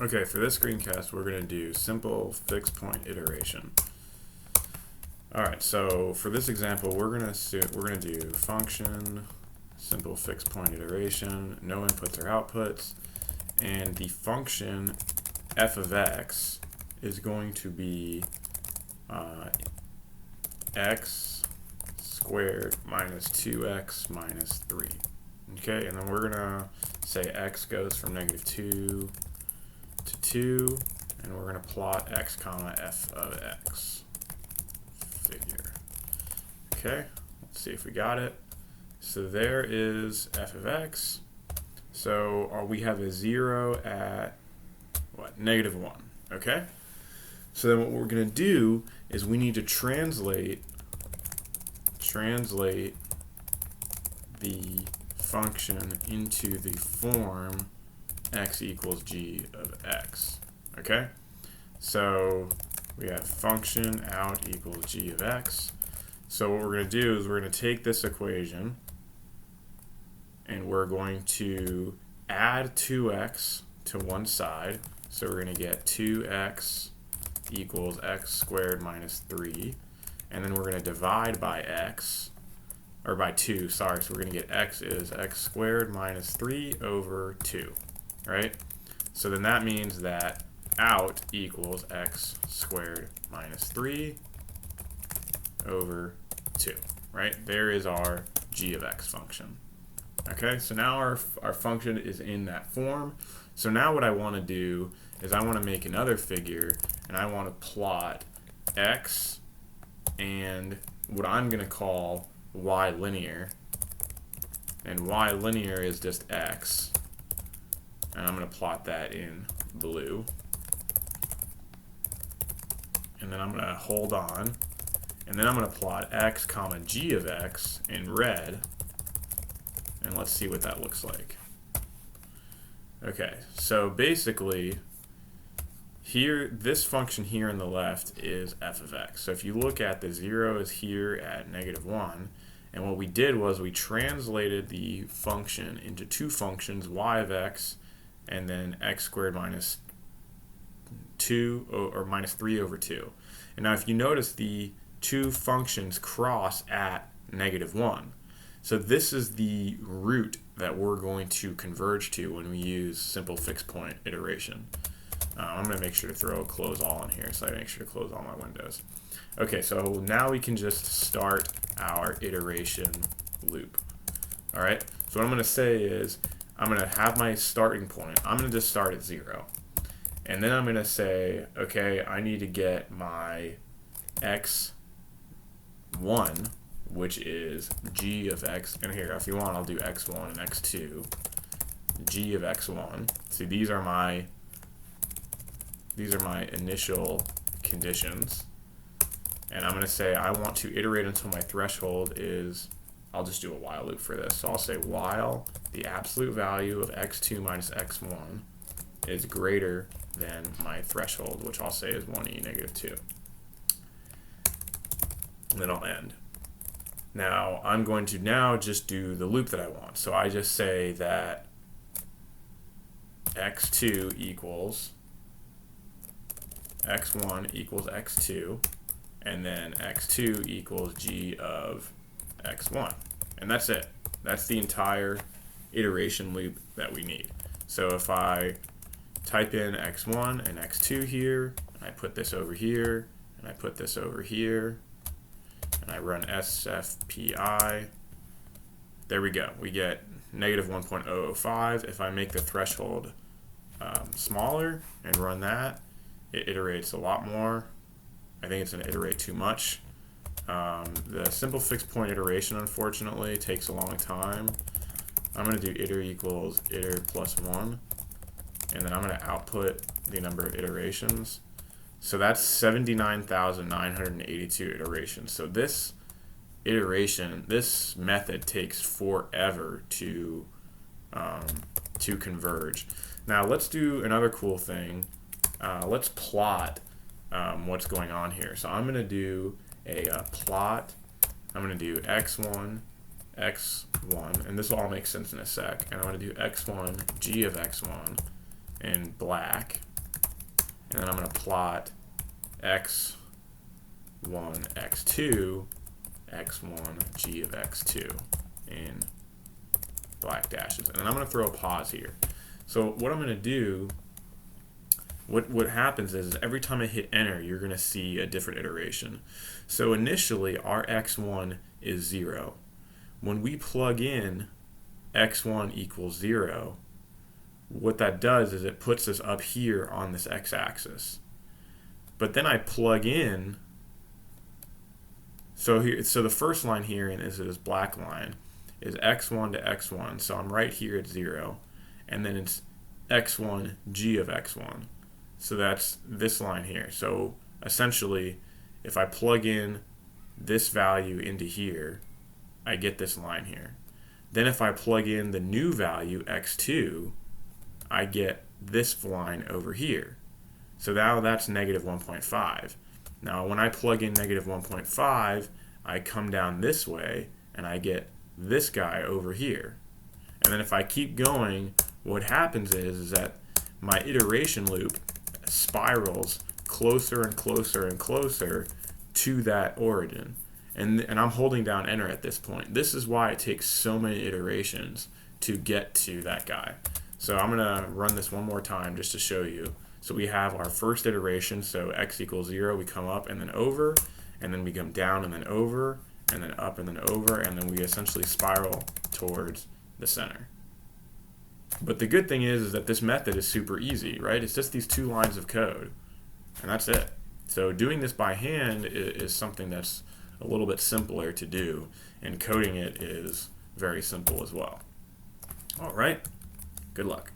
Okay, for this screencast, we're going to do simple fixed point iteration. All right, so for this example, we're going to do function simple fixed point iteration, no inputs or outputs, and the function f of x is going to be x squared minus 2x minus 3. Okay, and then we're going to say x goes from -2 to 2, and we're going to plot x comma f of x figure. Okay, let's see if we got it. So there is f of x. So we have a 0 at what? -1. Okay, so then what we're going to do is we need to translate the function into the form x equals g of x. Okay, so we have function out equals g of x. So what we're going to do is we're going to take this equation and we're going to add 2x to one side. So we're going to get 2x equals x squared minus 3. And then we're going to divide by x, or by 2, sorry. So we're going to get x is x squared minus 3 over 2, right? So then that means that out equals x squared minus 3 over 2, right? There is our g of x function. Okay, so now our function is in that form. So now what I want to do is I want to make another figure, and I want to plot x and what I'm going to call y linear. And y linear is just x. And I'm going to plot that in blue. And then I'm going to hold on. And then I'm going to plot x comma g of x in red. And let's see what that looks like. Okay, so basically, here, this function here on the left is f of x. So if you look at the 0 is here at -1, and what we did was we translated the function into two functions, y of x and then x squared minus 2 or minus 3 over 2. And now if you notice, the two functions cross at -1. So this is the root that we're going to converge to when we use simple fixed point iteration. I'm going to make sure to throw close all in here, so I make sure to close all my windows. Okay, so now we can just start our iteration loop. All right, so what I'm going to say is I'm going to have my starting point. I'm going to just start at 0. And then I'm going to say, okay, I need to get my x1, which is g of x. And here, if you want, I'll do x1 and x2. G of x1. See, these are my initial conditions. And I'm going to say I want to iterate until my threshold is, I'll just do a while loop for this. So I'll say while the absolute value of x2 minus x1 is greater than my threshold, which I'll say is 1e -2. And then I'll end. Now I'm going to now just do the loop that I want. So I just say that x2 equals x1 equals x2, and then x2 equals g of x1. And that's it. That's the entire iteration loop that we need. So if I type in x1 and x2 here, and I put this over here, and I put this over here, and I run sfpi, there we go. We get -1.005. If I make the threshold smaller and run that, it iterates a lot more. I think it's going to iterate too much. The simple fixed point iteration, unfortunately, takes a long time. I'm going to do iter equals iter plus 1, and then I'm going to output the number of iterations. So that's 79,982 iterations. So this iteration, this method takes forever to converge. Now let's do another cool thing. Let's plot what's going on here. So I'm going to do a plot. I'm going to do x1, x1, and this will all make sense in a sec. And I'm going to do x1, g of x1, in black, and then I'm going to plot x1, x2, x1, g of x2 in black dashes. And then I'm going to throw a pause here. So what I'm going to do, what happens is every time I hit enter, you're going to see a different iteration. So initially, our x1 is 0. When we plug in x1 equals 0, what that does is it puts us up here on this x-axis. But then I plug in, so the first line here is this black line is x1 to x1, so I'm right here at 0, and then it's x1 g of x1, so that's this line here. So essentially, if I plug in this value into here, I get this line here. Then if I plug in the new value x2, I get this line over here. So now that's negative 1.5. Now when I plug in negative 1.5, I come down this way and I get this guy over here. And then if I keep going, what happens is that my iteration loop spirals closer and closer and closer to that origin. And I'm holding down enter at this point. This is why it takes so many iterations to get to that guy. So I'm going to run this one more time just to show you. So we have our first iteration, so x equals 0, we come up and then over, and then we come down and then over, and then up and then over, and then we essentially spiral towards the center. But the good thing is that this method is super easy, right? It's just these 2 lines of code, and that's it. So doing this by hand is something that's a little bit simpler to do, and coding it is very simple as well. All right, good luck.